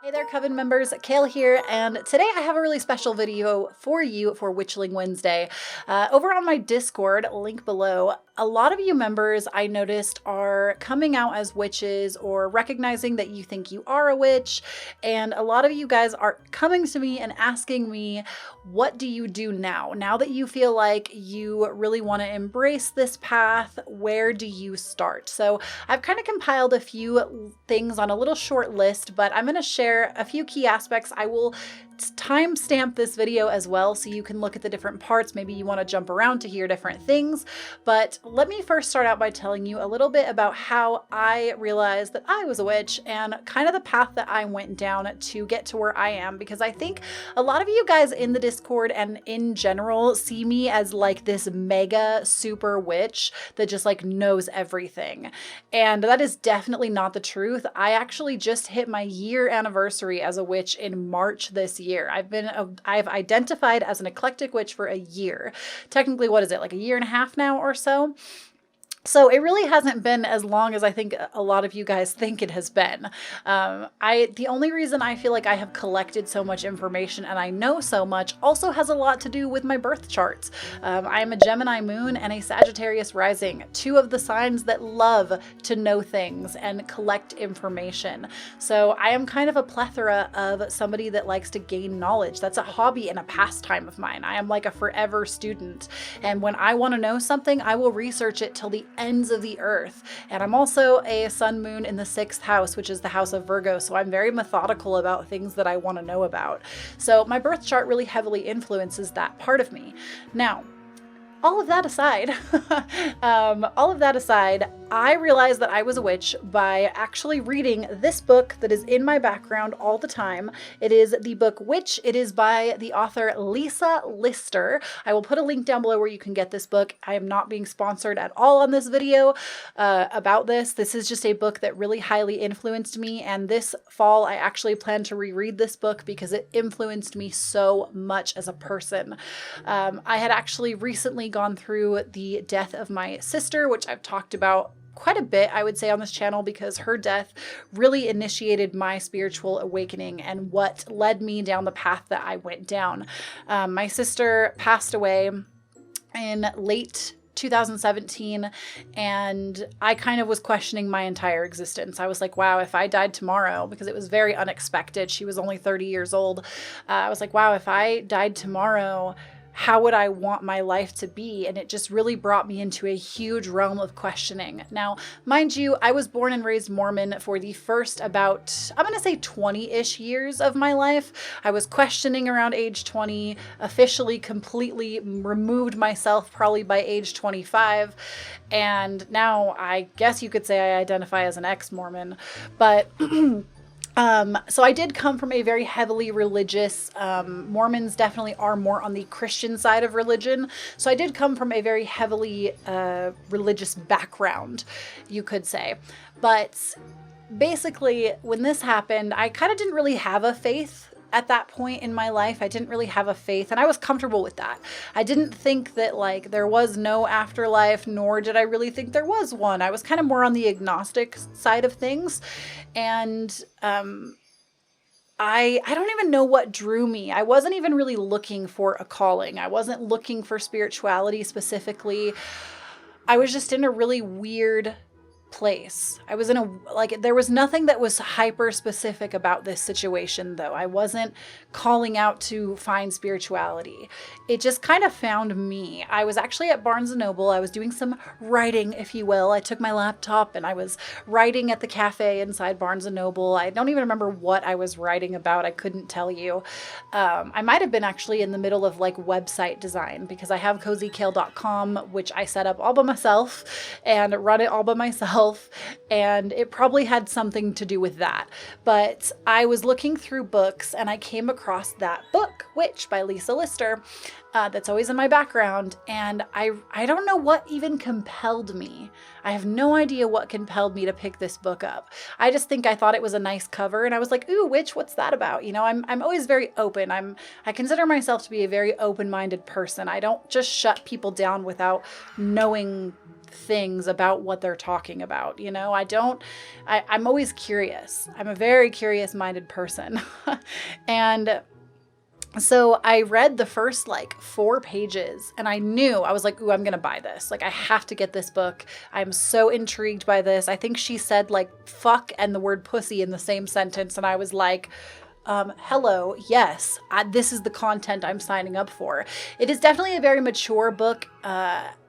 Hey there, Coven members, Kale here, and today I have a really special video for you for Witchling Wednesday. Over on my Discord, link below, a lot of you members I noticed are coming out as witches or recognizing that you think you are a witch, and a lot of you guys are coming to me and asking me, what do you do now? Now that you feel like you really want to embrace this path, where do you start? So I've kind of compiled a few things on a little short list, but I'm going to share a few key aspects. I will timestamp this video as well so you can look at the different parts. Maybe you want to jump around to hear different things, but let me first start out by telling you a little bit about how I realized that I was a witch and kind of the path that I went down to get to where I am, because I think a lot of you guys in the Discord and in general see me as like this mega super witch that just like knows everything, and that is definitely not the truth. I actually just hit my year anniversary as a witch in March this year. I've identified as an eclectic witch for a year. Technically, what is it, like a year and a half now or so? So it really hasn't been as long as I think a lot of you guys think it has been. The only reason I feel like I have collected so much information and I know so much also has a lot to do with my birth charts. I am a Gemini moon and a Sagittarius rising, two of the signs that love to know things and collect information. So I am kind of a plethora of somebody that likes to gain knowledge. That's a hobby and a pastime of mine. I am like a forever student. And when I want to know something, I will research it till the ends of the earth. And I'm also a sun moon in the 6th house, which is the house of Virgo. So I'm very methodical about things that I want to know about. So my birth chart really heavily influences that part of me. Now, all of that aside, I realized that I was a witch by actually reading this book that is in my background all the time. It is the book Witch. It is by the author Lisa Lister. I will put a link down below where you can get this book. I am not being sponsored at all on this video about this. This is just a book that really highly influenced me, and this fall I actually plan to reread this book because it influenced me so much as a person. I had actually recently gone through the death of my sister, which I've talked about quite a bit, I would say, on this channel, because her death really initiated my spiritual awakening and what led me down the path that I went down. My sister passed away in late 2017, and I kind of was questioning my entire existence. I was like, wow, if I died tomorrow, because it was very unexpected. She was only 30 years old. I was like, wow, if I died tomorrow, how would I want my life to be? And it just really brought me into a huge realm of questioning. Now, mind you, I was born and raised Mormon for the first about, I'm going to say 20-ish years of my life. I was questioning around age 20, officially completely removed myself probably by age 25. And now I guess you could say I identify as an ex-Mormon, but so I did come from a very heavily religious, Mormons definitely are more on the Christian side of religion. So I did come from a very heavily religious background, you could say. But basically, when this happened, I kind of didn't really have a faith. At that point in my life, I didn't really have a faith, and I was comfortable with that. I didn't think that like there was no afterlife, nor did I really think there was one. I was kind of more on the agnostic side of things. And I don't even know what drew me. I wasn't even really looking for a calling. I wasn't looking for spirituality specifically. I was just in a really weird place. I was in there was nothing that was hyper specific about this situation though. I wasn't calling out to find spirituality. It just kind of found me. I was actually at Barnes & Noble. I was doing some writing, if you will. I took my laptop and I was writing at the cafe inside Barnes & Noble. I don't even remember what I was writing about. I couldn't tell you. I might have been actually in the middle of like website design, because I have cozykale.com, which I set up all by myself and run it all by myself. And it probably had something to do with that. But I was looking through books and I came across that book, Witch by Lisa Lister, that's always in my background. And I don't know what even compelled me. I have no idea what compelled me to pick this book up. I just think I thought it was a nice cover and I was like, ooh, witch, what's that about? You know, I'm always very open. I consider myself to be a very open-minded person. I don't just shut people down without knowing things about what they're talking about. You know, I'm always curious. I'm a very curious minded person. And so I read the first like 4 pages and I was like, ooh, I'm going to buy this. Like, I have to get this book. I'm so intrigued by this. I think she said like fuck and the word pussy in the same sentence. And I was like, hello, yes, this is the content I'm signing up for. It is definitely a very mature book,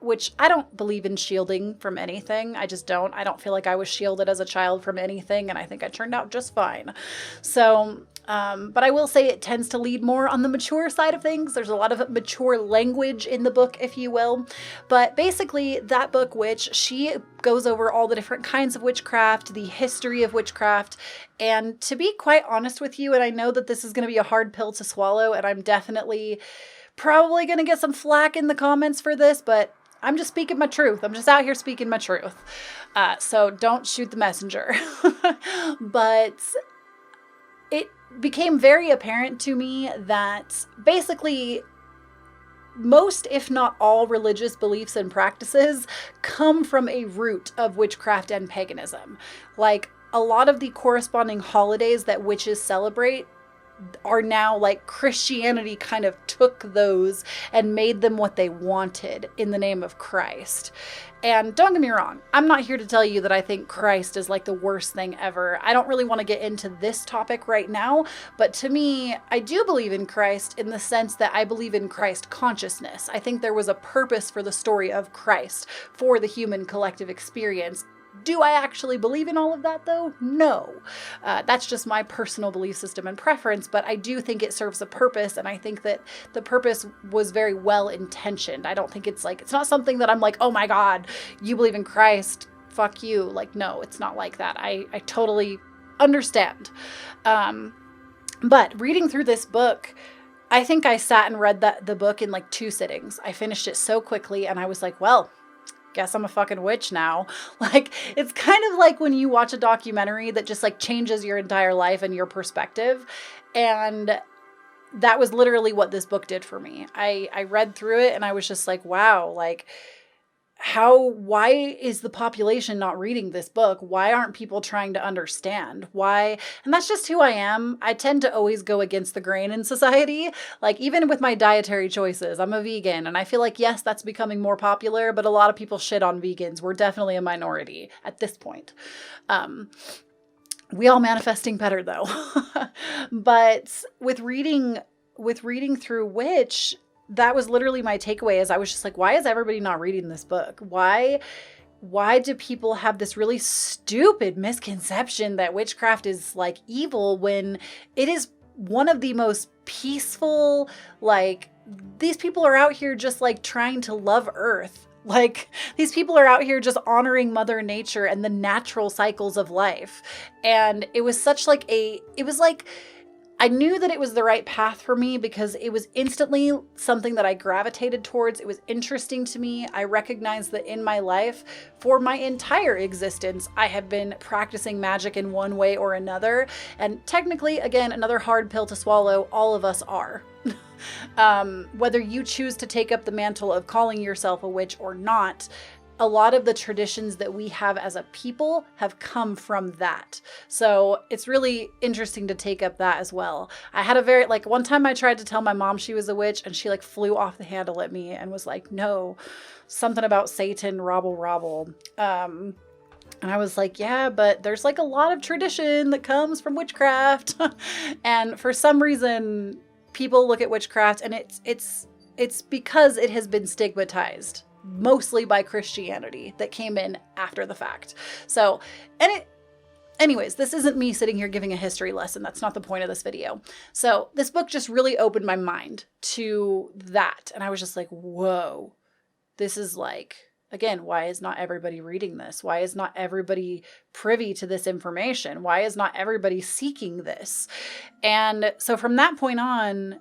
which I don't believe in shielding from anything. I just don't. I don't feel like I was shielded as a child from anything, and I think I turned out just fine. So, but I will say it tends to lead more on the mature side of things. There's a lot of mature language in the book, if you will. But basically, that book, Witch, she goes over all the different kinds of witchcraft, the history of witchcraft. And to be quite honest with you, and I know that this is going to be a hard pill to swallow, and I'm definitely probably going to get some flack in the comments for this, but I'm just speaking my truth. I'm just out here speaking my truth. So don't shoot the messenger. But it became very apparent to me that basically most, if not all, religious beliefs and practices come from a root of witchcraft and paganism. Like, a lot of the corresponding holidays that witches celebrate are now like Christianity kind of took those and made them what they wanted in the name of Christ. And don't get me wrong, I'm not here to tell you that I think Christ is like the worst thing ever. I don't really want to get into this topic right now, but to me, I do believe in Christ in the sense that I believe in Christ consciousness. I think there was a purpose for the story of Christ, for the human collective experience. Do I actually believe in all of that, though? No. That's just my personal belief system and preference, but I do think it serves a purpose, and I think that the purpose was very well intentioned. I don't think it's not something that I'm like, oh my God, you believe in Christ, fuck you. Like, no, it's not like that. I totally understand. But reading through this book, I think I sat and read the book in like 2 sittings. I finished it so quickly, and I was like, well, guess I'm a fucking witch now. Like, it's kind of like when you watch a documentary that just like changes your entire life and your perspective. And that was literally what this book did for me. I read through it and I was just like, wow, like, why is the population not reading this book? Why aren't people trying to understand? Why? And that's just who I am. I tend to always go against the grain in society. Like, even with my dietary choices, I'm a vegan, and I feel like, yes, that's becoming more popular, but a lot of people shit on vegans. We're definitely a minority at this point. We all manifesting better though. But with reading through Witch, that was literally my takeaway. Is I was just like, why is everybody not reading this book? Why do people have this really stupid misconception that witchcraft is like evil when it is one of the most peaceful, like, these people are out here just like trying to love Earth. Like, these people are out here just honoring Mother Nature and the natural cycles of life. And it was I knew that it was the right path for me because it was instantly something that I gravitated towards. It was interesting to me. I recognized that in my life, for my entire existence, I have been practicing magic in one way or another. And technically, again, another hard pill to swallow, all of us are. Whether you choose to take up the mantle of calling yourself a witch or not, a lot of the traditions that we have as a people have come from that. So it's really interesting to take up that as well. I had one time I tried to tell my mom she was a witch and she like flew off the handle at me and was like, no, something about Satan, robble. And I was like, yeah, but there's like a lot of tradition that comes from witchcraft. And for some reason, people look at witchcraft and it's because it has been stigmatized, mostly by Christianity that came in after the fact. So, anyways, this isn't me sitting here giving a history lesson. That's not the point of this video. So this book just really opened my mind to that. And I was just like, whoa, this is like, again, why is not everybody reading this? Why is not everybody privy to this information? Why is not everybody seeking this? And so from that point on,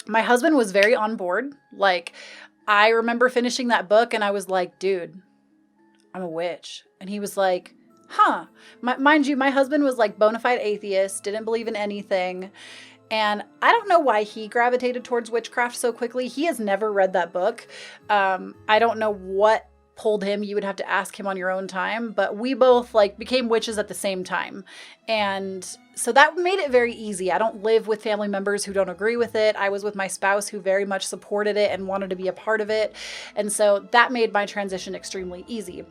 my husband was very on board. Like, I remember finishing that book and I was like, dude, I'm a witch. And he was like, huh. Mind you, my husband was like bona fide atheist, didn't believe in anything. And I don't know why he gravitated towards witchcraft so quickly. He has never read that book. I don't know what pulled him. You would have to ask him on your own time, but we both like became witches at the same time. And so that made it very easy. I don't live with family members who don't agree with it. I was with my spouse who very much supported it and wanted to be a part of it. And so that made my transition extremely easy.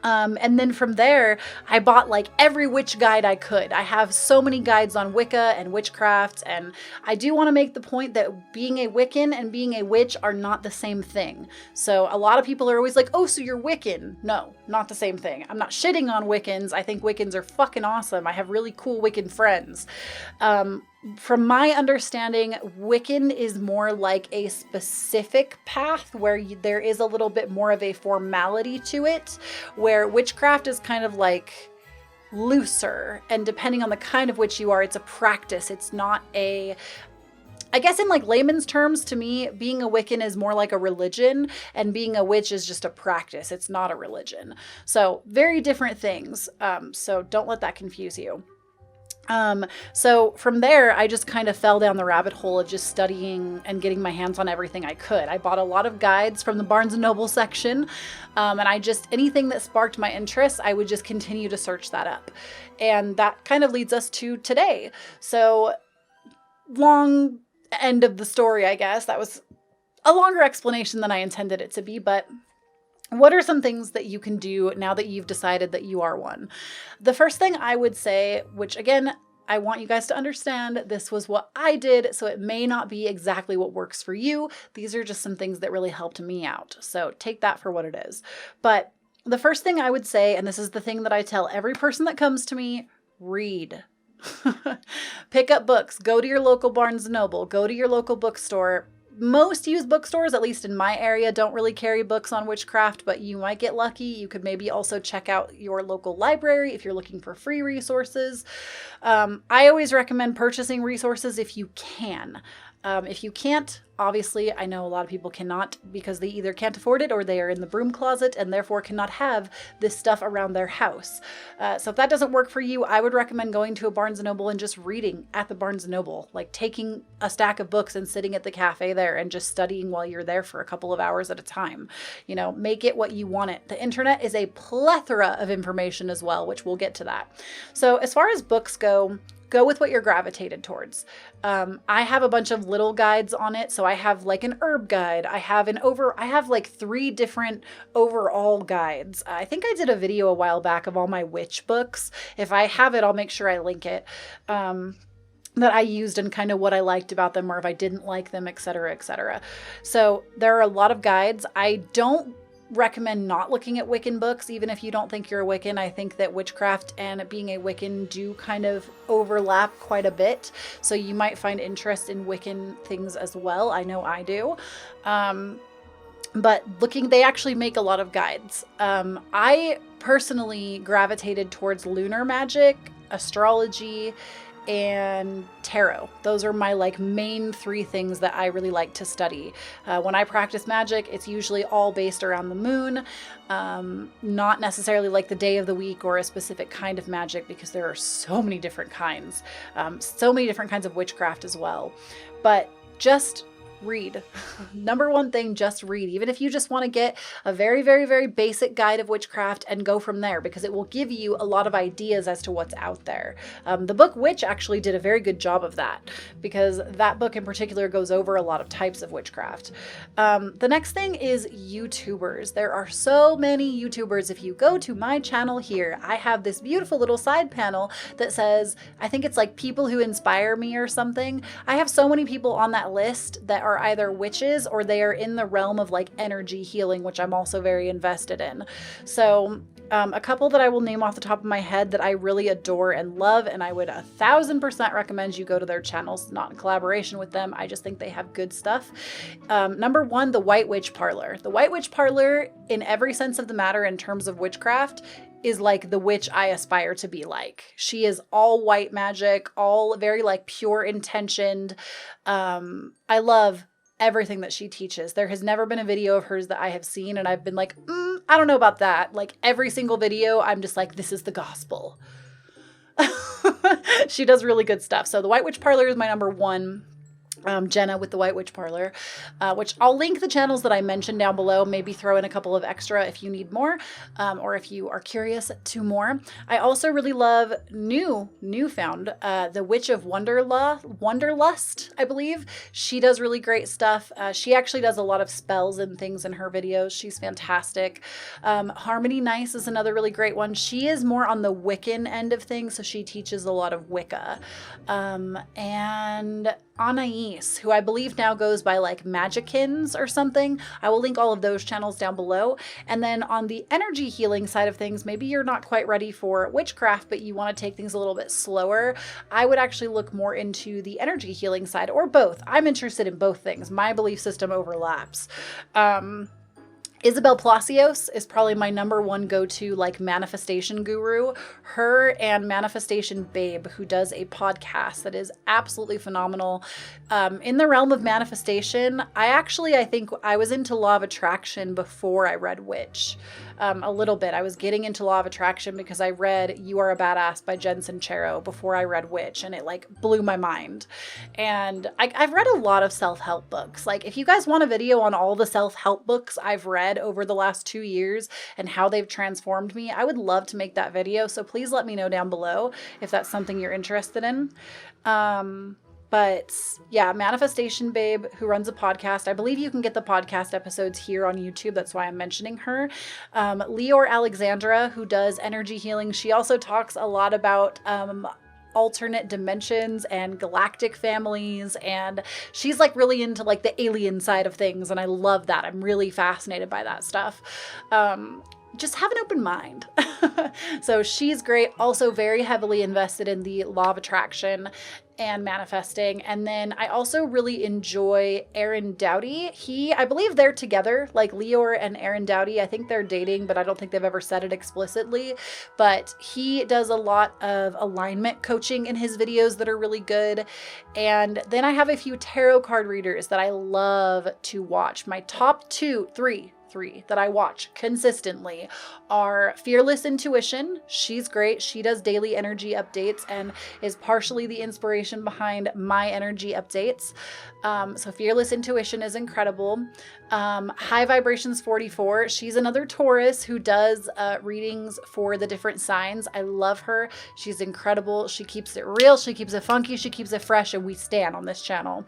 And then from there, I bought like every witch guide I could. I have so many guides on Wicca and witchcraft, and I do want to make the point that being a Wiccan and being a witch are not the same thing. So a lot of people are always like, oh, so you're Wiccan. No, not the same thing. I'm not shitting on Wiccans. I think Wiccans are fucking awesome. I have really cool Wiccan friends. From my understanding, Wiccan is more like a specific path where there is a little bit more of a formality to it, where witchcraft is kind of like looser, and depending on the kind of witch you are, it's a practice. It's not a, I guess in like layman's terms, to me, being a Wiccan is more like a religion, and being a witch is just a practice. It's not a religion. So very different things. So don't let that confuse you. So from there, I just kind of fell down the rabbit hole of just studying and getting my hands on everything I could. I bought a lot of guides from the Barnes & Noble section, and I just, anything that sparked my interest, I would just continue to search that up. And that kind of leads us to today. So long end of the story, I guess. That was a longer explanation than I intended it to be, but what are some things that you can do now that you've decided that you are one? The first thing I would say, which again, I want you guys to understand, this was what I did, so it may not be exactly what works for you. These are just some things that really helped me out. So take that for what it is. But the first thing I would say, and this is the thing that I tell every person that comes to me, read. Pick up books. Go to your local Barnes & Noble. Go to your local bookstore. Most used bookstores, at least in my area, don't really carry books on witchcraft, but you might get lucky. You could maybe also check out your local library if you're looking for free resources. I always recommend purchasing resources if you can. If you can't, obviously, I know a lot of people cannot because they either can't afford it or they are in the broom closet and therefore cannot have this stuff around their house. So if that doesn't work for you, I would recommend going to a Barnes & Noble and just reading at the Barnes & Noble, like taking a stack of books and sitting at the cafe there and just studying while you're there for a couple of hours at a time. You know, make it what you want it. The internet is a plethora of information as well, which we'll get to that. So as far as books go with what you're gravitated towards. I have a bunch of little guides on it. So I have like an herb guide. I have like 3 different overall guides. I think I did a video a while back of all my witch books. If I have it, I'll make sure I link it. That I used and kind of what I liked about them or if I didn't like them, et cetera, et cetera. So there are a lot of guides. I don't recommend not looking at Wiccan books, even if you don't think you're a Wiccan. I think that witchcraft and being a Wiccan do kind of overlap quite a bit. So you might find interest in Wiccan things as well. I know I do. But they actually make a lot of guides. I personally gravitated towards lunar magic, astrology, and tarot. Those are my like main 3 things that I really like to study. When I practice magic, it's usually all based around the moon, not necessarily like the day of the week or a specific kind of magic because there are so many different kinds, so many different kinds of witchcraft as well. But just read. Number 1 thing, just read. Even if you just want to get a very, very, very basic guide of witchcraft and go from there, because it will give you a lot of ideas as to what's out there. The book Witch actually did a very good job of that, because that book in particular goes over a lot of types of witchcraft. The next thing is YouTubers. There are so many YouTubers. If you go to my channel here, I have this beautiful little side panel that says, I think it's like people who inspire me or something. I have so many people on that list that are either witches or they are in the realm of like energy healing, which I'm also very invested in. So a couple that I will name off the top of my head that I really adore and love, and I would 1000% recommend you go to their channels, not in collaboration with them. I just think they have good stuff. Number 1, the White Witch Parlor. The White Witch Parlor, in every sense of the matter in terms of witchcraft, is like the witch I aspire to be like. She is all white magic, all very like pure intentioned. I love everything that she teaches. There has never been a video of hers that I have seen and I've been like, I don't know about that. Like every single video, I'm just like, this is the gospel. She does really good stuff. So the White Witch Parlor is my number one. Jenna with the White Witch Parlor, which I'll link the channels that I mentioned down below, maybe throw in a couple of extra if you need more, or if you are curious to more. I also really love newfound, the Witch of Wonderlust, I believe. She does really great stuff. She actually does a lot of spells and things in her videos. She's fantastic. Harmony Nice is another really great one. She is more on the Wiccan end of things, so she teaches a lot of Wicca. And Anais, who I believe now goes by like Magikins or something. I will link all of those channels down below. And then on the energy healing side of things, maybe you're not quite ready for witchcraft, but you want to take things a little bit slower. I would actually look more into the energy healing side, or both. I'm interested in both things. My belief system overlaps. Isabel Palacios is probably my number one go-to like manifestation guru. Her and Manifestation Babe, who does a podcast that is absolutely phenomenal. In the realm of manifestation, I think I was into Law of Attraction before I read Witch. A little bit. I was getting into Law of Attraction because I read You Are a Badass by Jen Sincero before I read Witch, and it like blew my mind. And I've read a lot of self-help books. Like if you guys want a video on all the self-help books I've read over the last 2 years and how they've transformed me, I would love to make that video. So please let me know down below if that's something you're interested in. But yeah, Manifestation Babe, who runs a podcast. I believe you can get the podcast episodes here on YouTube. That's why I'm mentioning her. Leor Alexandra, who does energy healing. She also talks a lot about alternate dimensions and galactic families, and she's like really into like the alien side of things, and I love that. I'm really fascinated by that stuff. Just have an open mind. So she's great. Also very heavily invested in the Law of Attraction and manifesting. And then I also really enjoy Aaron Doughty. I believe they're together, like Leor and Aaron Doughty. I think they're dating, but I don't think they've ever said it explicitly. But he does a lot of alignment coaching in his videos that are really good. And then I have a few tarot card readers that I love to watch. My top three that I watch consistently are Fearless Intuition. She's great. She does daily energy updates and is partially the inspiration behind my energy updates. So Fearless Intuition is incredible. High Vibrations 44. She's another Taurus who does readings for the different signs. I love her. She's incredible. She keeps it real. She keeps it funky. She keeps it fresh, and we stand on this channel.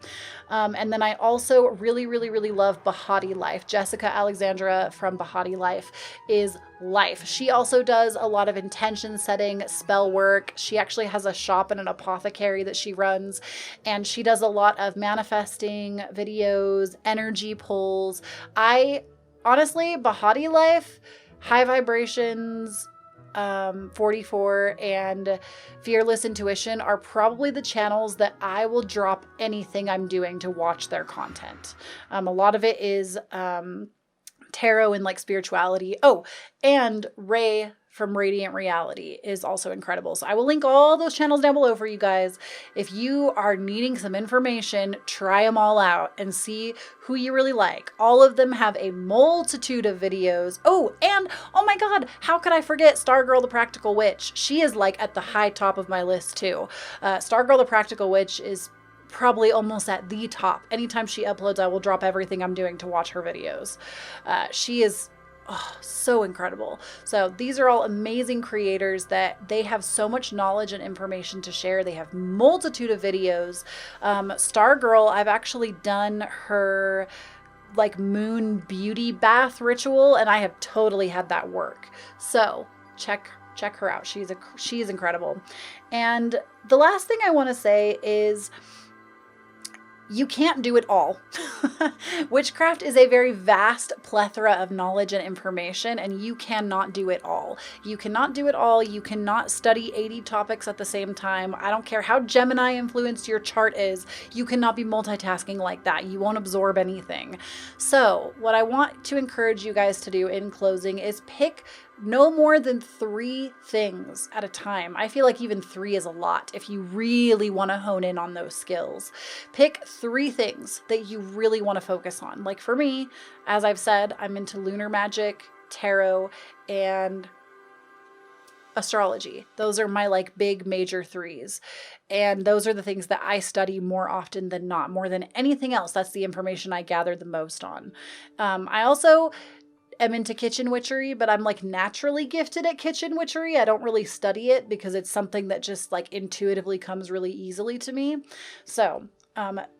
And then I also really love Bahati Life. Jessica Alexandra from Bahati Life is life. She also does a lot of intention setting, spell work. She actually has a shop and an apothecary that she runs, and she does a lot of manifesting videos, energy pulls. Honestly, Bahati Life, High Vibrations, 44 and Fearless Intuition are probably the channels that I will drop anything I'm doing to watch their content. A lot of it is tarot and like spirituality. Oh, and Ray from Radiant Reality is also incredible. So I will link all those channels down below for you guys. If you are needing some information, try them all out and see who you really like. All of them have a multitude of videos. Oh, and oh my God, how could I forget Stargirl the Practical Witch? She is like at the high top of my list too. Stargirl the Practical Witch is probably almost at the top. Anytime she uploads, I will drop everything I'm doing to watch her videos. She is so incredible. So these are all amazing creators that they have so much knowledge and information to share. They have multitude of videos. Stargirl, I've actually done her like moon beauty bath ritual, and I have totally had that work. So check her out. She's incredible. And the last thing I want to say is, you can't do it all. Witchcraft is a very vast plethora of knowledge and information, and you cannot do it all. You cannot do it all. You cannot study 80 topics at the same time. I don't care how Gemini influenced your chart is. You cannot be multitasking like that. You won't absorb anything. So what I want to encourage you guys to do in closing is pick no more than 3 things at a time. I feel like even 3 is a lot if you really want to hone in on those skills. Pick 3 things that you really want to focus on. Like for me, as I've said, I'm into lunar magic, tarot, and astrology. Those are my like big major threes. And those are the things that I study more often than not, more than anything else. That's the information I gather the most on. I also am into kitchen witchery, but I'm like naturally gifted at kitchen witchery. I don't really study it because it's something that just like intuitively comes really easily to me. So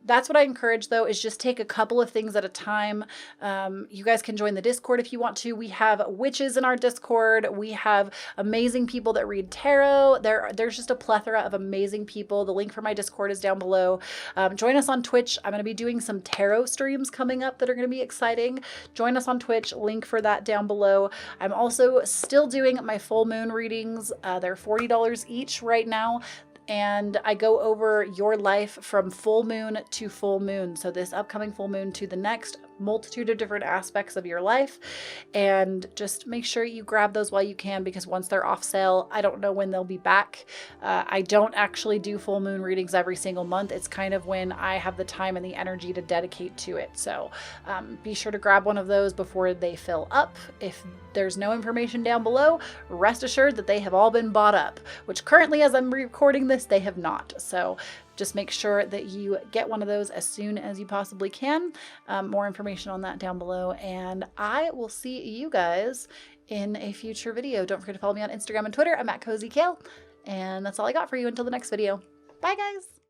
that's what I encourage though, is just take a couple of things at a time. You guys can join the Discord if you want to. We have witches in our Discord. We have amazing people that read tarot. There's just a plethora of amazing people. The link for my Discord is down below. Join us on Twitch. I'm going to be doing some tarot streams coming up that are going to be exciting. Join us on Twitch. Link for that down below. I'm also still doing my full moon readings. They're $40 each right now. And I go over your life from full moon to full moon. So this upcoming full moon to the next, multitude of different aspects of your life. And just make sure you grab those while you can, because once they're off sale, I don't know when they'll be back. I don't actually do full moon readings every single month. It's kind of when I have the time and the energy to dedicate to it. So be sure to grab one of those before they fill up. If there's no information down below, rest assured that they have all been bought up, which currently, as I'm recording this, they have not. So just make sure that you get one of those as soon as you possibly can. More information on that down below. And I will see you guys in a future video. Don't forget to follow me on Instagram and Twitter. I'm at Cozy Kale. And that's all I got for you until the next video. Bye, guys.